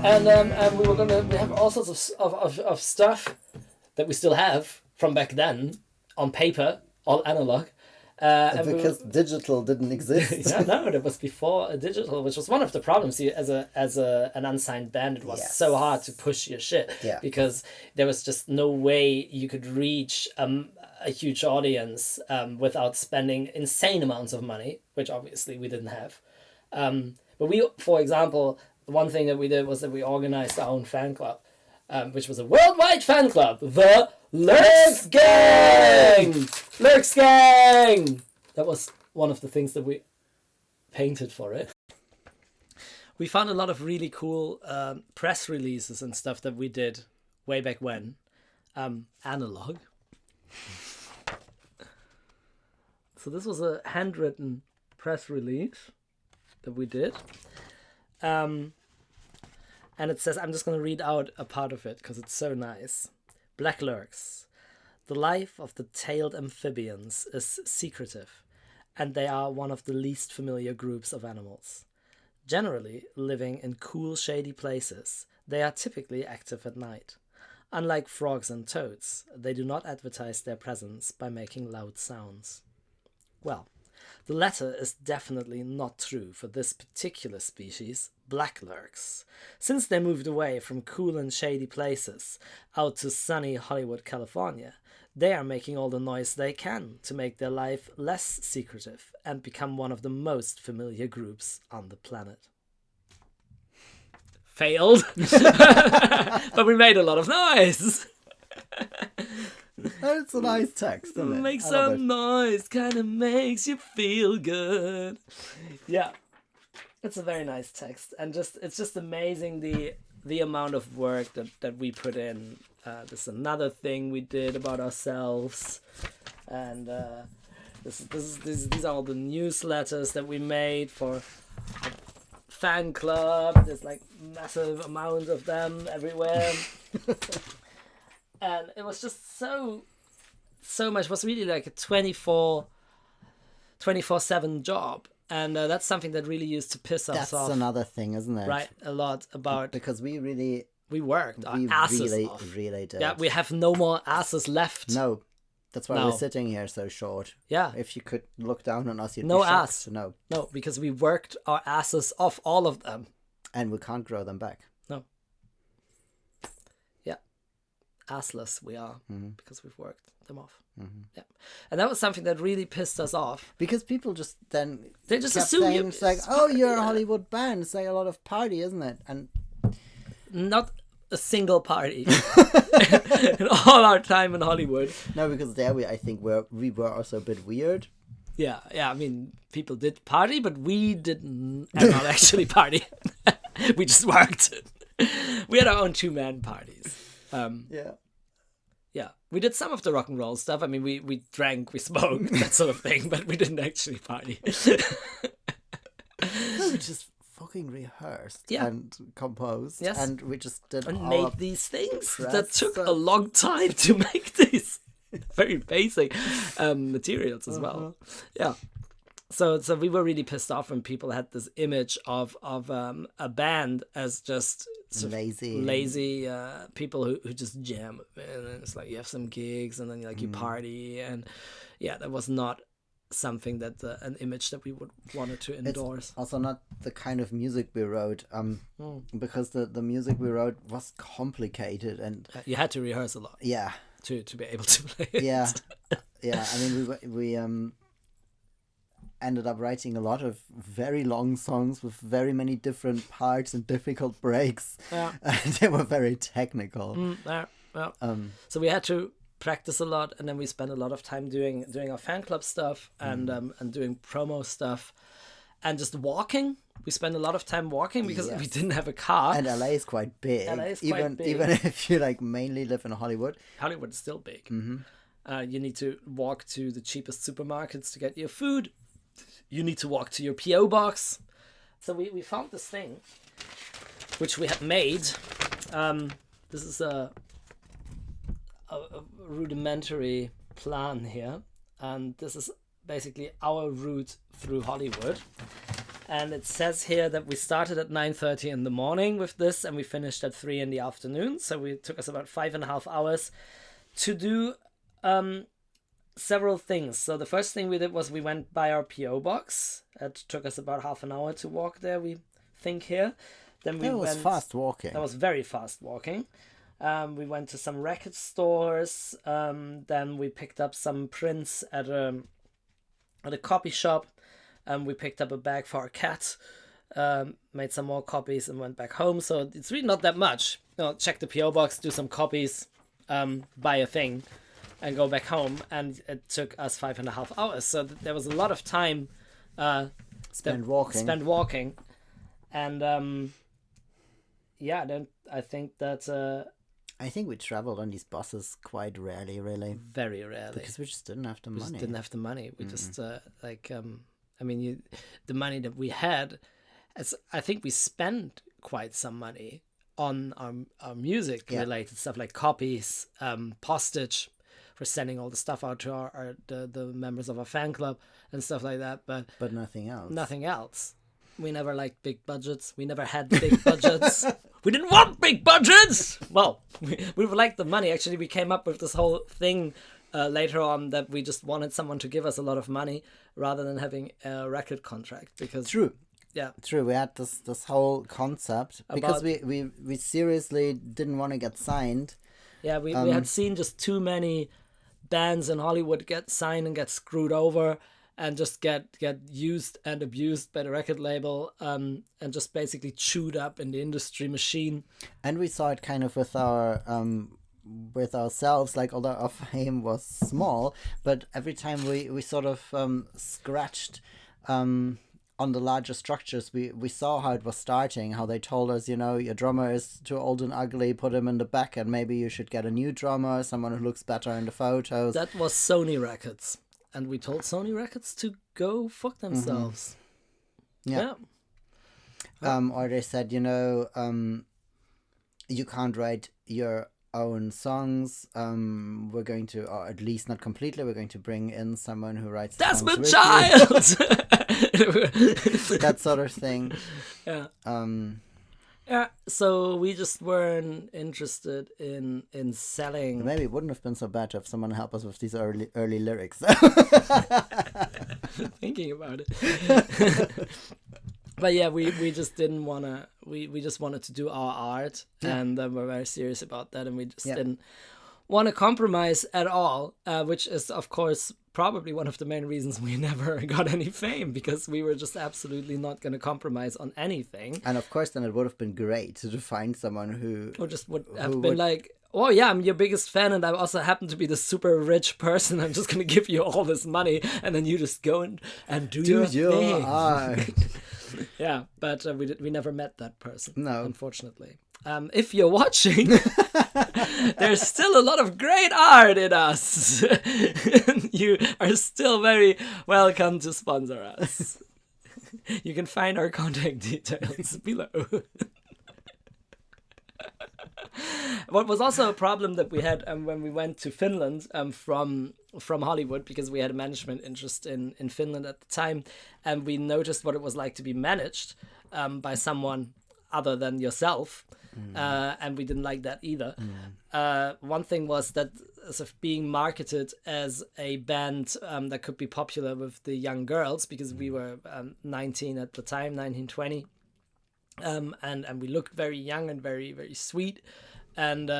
And we have all sorts of stuff that we still have from back then on paper, all analog. Because digital didn't exist. Yeah, no, that was before digital, which was one of the problems. As an unsigned band, it was so hard to push your shit because there was just no way you could reach a huge audience without spending insane amounts of money, which obviously we didn't have. But we, for example, one thing that we did was that we organized our own fan club, which was a worldwide fan club, the Lürxx Gang! Lürxx Gang! That was one of the things that we painted for it. We found a lot of really cool press releases and stuff that we did way back when. Analog. So this was a handwritten press release that we did. And it says, I'm just going to read out a part of it because it's so nice. Black Lürxx. The life of the tailed amphibians is secretive, and they are one of the least familiar groups of animals. Generally living in cool, shady places, they are typically active at night. Unlike frogs and toads, they do not advertise their presence by making loud sounds. Well, the latter is definitely not true for this particular species, Black Lürxx. Since they moved away from cool and shady places out to sunny Hollywood, California, they are making all the noise they can to make their life less secretive and become one of the most familiar groups on the planet. Failed, but we made a lot of noise. That's a nice text, isn't it? Make some noise, kind of makes you feel good. Yeah, it's a very nice text, and it's just amazing the amount of work that we put in. This is another thing we did about ourselves, and these are all the newsletters that we made for fan club. There's like massive amounts of them everywhere. And it was just so much. It was really like a 24/7 job. And that's something that really used to piss us off. That's another thing, isn't it? Right, a lot about... Because we worked our asses off. Really did. Yeah, we have no more asses left. No. That's why we're sitting here so short. Yeah. If you could look down on us, you'd no be shocked. Ass. No. No, because we worked our asses off, all of them. And we can't grow them back. No. Yeah. Assless we are, because we've worked them off. Mm-hmm. Yeah. And that was something that really pissed us off. Because people just then... They just assume you... It's like, oh, you're a Hollywood band. It's like a lot of party, isn't it? And... Not a single party in all our time in Hollywood. No, because there I think we were also a bit weird. Yeah. I mean, people did party, but we didn't not actually party. We just worked. We had our own 2-man parties. Yeah. We did some of the rock and roll stuff. I mean, we drank, we smoked, that sort of thing, but we didn't actually party. We just fucking rehearsed and composed, and we just did and made these things that took a long time to make these very basic materials as well. Yeah, so we were really pissed off when people had this image of a band as just lazy people who just jam, and then it's like you have some gigs and then you party, and that was not something that an image that we would wanted to endorse. It's also not the kind of music we wrote, because the music we wrote was complicated, and you had to rehearse a lot. Yeah, to be able to play it. Yeah. I mean, we ended up writing a lot of very long songs with very many different parts and difficult breaks. Yeah, and they were very technical. So we had to practice a lot, and then we spent a lot of time doing our fan club stuff and doing promo stuff and just walking. We spent a lot of time walking because we didn't have a car. And LA is quite big. Even if you mainly live in Hollywood. Hollywood is still big. You need to walk to the cheapest supermarkets to get your food. You need to walk to your P.O. box. So we found this thing which we had made. This is a rudimentary plan here, and this is basically our route through Hollywood. And it says here that we started at 9:30 in the morning with this, and we finished at 3 in the afternoon. So it took us about 5.5 hours to do several things. So the first thing we did was we went by our PO box. It took us about half an hour to walk there, we think here. Then we was fast walking. That was very fast walking. We went to some record stores. Then we picked up some prints at a copy shop. We picked up a bag for our cat. Made some more copies and went back home. So it's really not that much. Check the PO box, do some copies, buy a thing, and go back home. And it took us 5.5 hours. So there was a lot of time spent walking. And then I think that. I think we traveled on these buses quite rarely, really. Very rarely. Because we just didn't have the money. We just the money that we had, I think we spent quite some money on our music related stuff, like copies, postage for sending all the stuff out to the members of our fan club and stuff like that. But nothing else. Nothing else. We never liked big budgets. We never had big budgets. We didn't want big budgets. Well, we liked the money. Actually, we came up with this whole thing later on that we just wanted someone to give us a lot of money rather than having a record contract. Because True. Yeah. True. We had this whole concept because we seriously didn't want to get signed. Yeah, we had seen just too many bands in Hollywood get signed and get screwed over and just get used and abused by the record label, and just basically chewed up in the industry machine. And we saw it kind of with ourselves, like, although our fame was small, but every time we sort of scratched on the larger structures, we saw how it was starting, how they told us, your drummer is too old and ugly, put him in the back, and maybe you should get a new drummer, someone who looks better in the photos. That was Sony Records. And we told Sony Records to go fuck themselves. Mm-hmm. Yeah. Or they said, you can't write your own songs. We're going to, or at least not completely, we're going to bring in someone who writes Desmond Child! That sort of thing. Yeah. Yeah, so we just weren't interested in selling. Maybe it wouldn't have been so bad to have someone help us with these early lyrics. Thinking about it. But yeah, we just didn't want to. We just wanted to do our art, and we're very serious about that, and we just didn't want to compromise at all, which is, of course, probably one of the main reasons we never got any fame, because we were just absolutely not going to compromise on anything. And of course, then it would have been great to find someone who would like, oh yeah, I'm your biggest fan, and I also happen to be the super rich person. I'm just going to give you all this money, and then you just go and do your thing. Art. Yeah, but we never met that person. No, unfortunately. If you're watching, there's still a lot of great art in us. You are still very welcome to sponsor us. You can find our contact details below. What was also a problem that we had when we went to Finland from Hollywood, because we had a management interest in Finland at the time, and we noticed what it was like to be managed by someone other than yourself. And we didn't like that either. One thing was that sort of being marketed as a band that could be popular with the young girls, because we were 19 at the time, 19, 20. And we looked very young and very, very sweet. And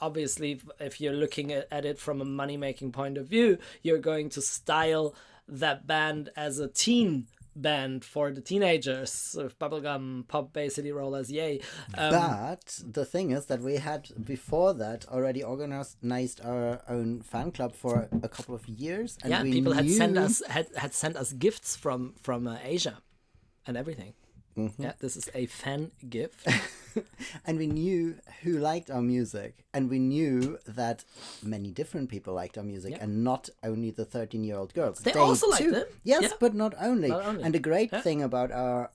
obviously, if you're looking at it from a money-making point of view, you're going to style that band as a teen band for the teenagers, sort of bubblegum, pop, Bay City Rollers, yay. But the thing is that we had, before that, already organized our own fan club for a couple of years. And people had sent us gifts from Asia and everything. Mm-hmm. Yeah, this is a fan gift. And we knew who liked our music, and we knew that many different people liked our music, and not only the 13-year-old girls. They also liked it. Yes, but not only. And the great thing about our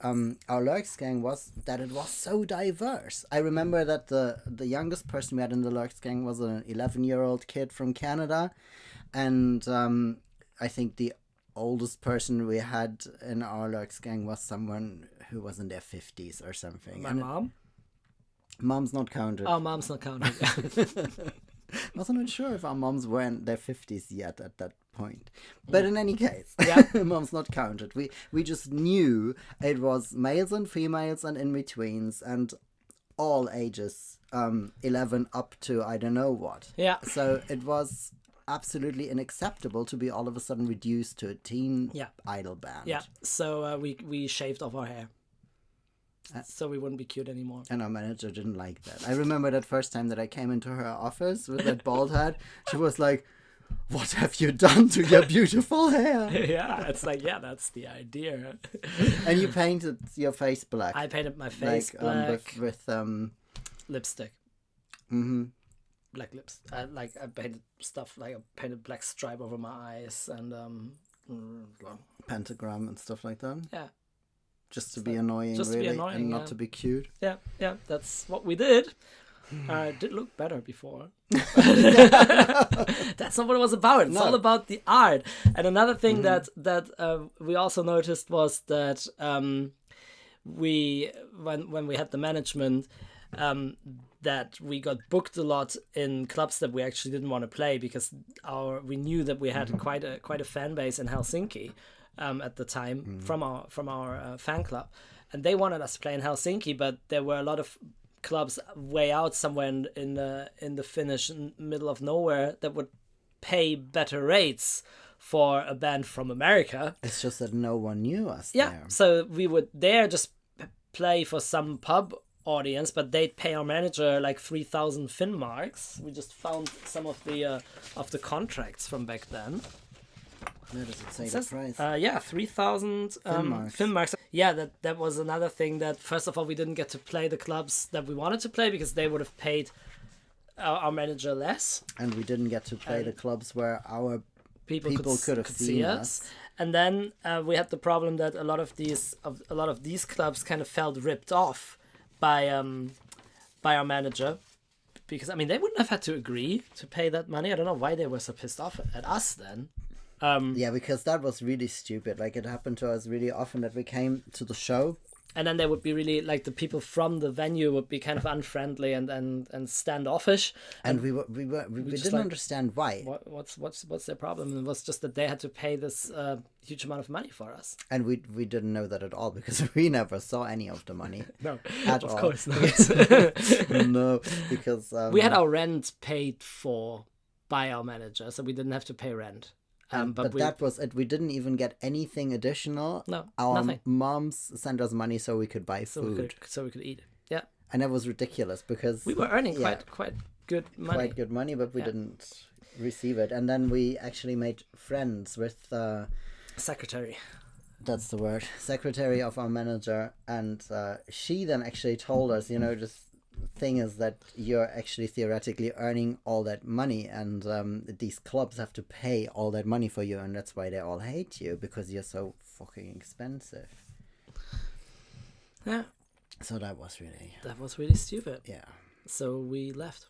Lürxx gang was that it was so diverse. I remember that the youngest person we had in the Lürxx gang was an 11-year-old kid from Canada, and I think the oldest person we had in our Lürxx gang was someone who was in their 50s or something. My mom? Mom's not counted. Oh, mom's not counted. I wasn't even sure if our moms were in their 50s yet at that point. But in any case, mom's not counted. We just knew it was males and females and in-betweens and all ages, 11 up to I don't know what. Yeah. So it was absolutely unacceptable to be all of a sudden reduced to a teen idol band. Yeah, so we shaved off our hair. So we wouldn't be cute anymore. And our manager didn't like that. I remember that first time that I came into her office with that bald head. She was like, "What have you done to your beautiful hair?" Yeah, it's like, yeah, that's the idea. And you painted your face black. I painted my face black. With lipstick. Mm-hmm. Black lips. I painted stuff, like I painted black stripe over my eyes and pentagram and stuff like that. Yeah. Just to be annoying, just really, to be annoying, and not to be cute. Yeah, that's what we did. It did look better before. That's not what it was about. It's all about the art. And another thing that we also noticed was that when we had the management, that we got booked a lot in clubs that we actually didn't want to play because we knew that we had quite a fan base in Helsinki. At the time from our fan club, and they wanted us to play in Helsinki, but there were a lot of clubs way out somewhere in the Finnish middle of nowhere that would pay better rates for a band from America. It's just that no one knew us. Yeah, there. so we would just play for some pub audience, but they'd pay our manager like 3,000 Finn marks. We just found some of the contracts from back then. Where does it say the price? 3,000 Finn marks. Yeah, that was another thing that, first of all, we didn't get to play the clubs that we wanted to play because they would have paid our manager less. And we didn't get to play the clubs where our people could have seen us. And then we had the problem that a lot of these clubs kind of felt ripped off by our manager. Because, I mean, they wouldn't have had to agree to pay that money. I don't know why they were so pissed off at us then. Yeah, because that was really stupid. Like, it happened to us really often that we came to the show. And then they would be really, like, the people from the venue would be kind of unfriendly and standoffish. And we didn't understand why. What's their problem? And it was just that they had to pay this huge amount of money for us. And we didn't know that at all because we never saw any of the money. No, at of all. course not. No, because... we had our rent paid for by our manager, so we didn't have to pay rent. But that was it. We didn't even get anything additional. No, our nothing. moms sent us money so we could buy food. So we could eat. Yeah. And that was ridiculous because we were earning quite good money. Quite good money, but we didn't receive it. And then we actually made friends with secretary. That's the word. Secretary of our manager, and she then actually told us, just. Thing is that you're actually theoretically earning all that money, and these clubs have to pay all that money for you, and that's why they all hate you, because you're so fucking expensive. Yeah. So that was really stupid. Yeah. So we left.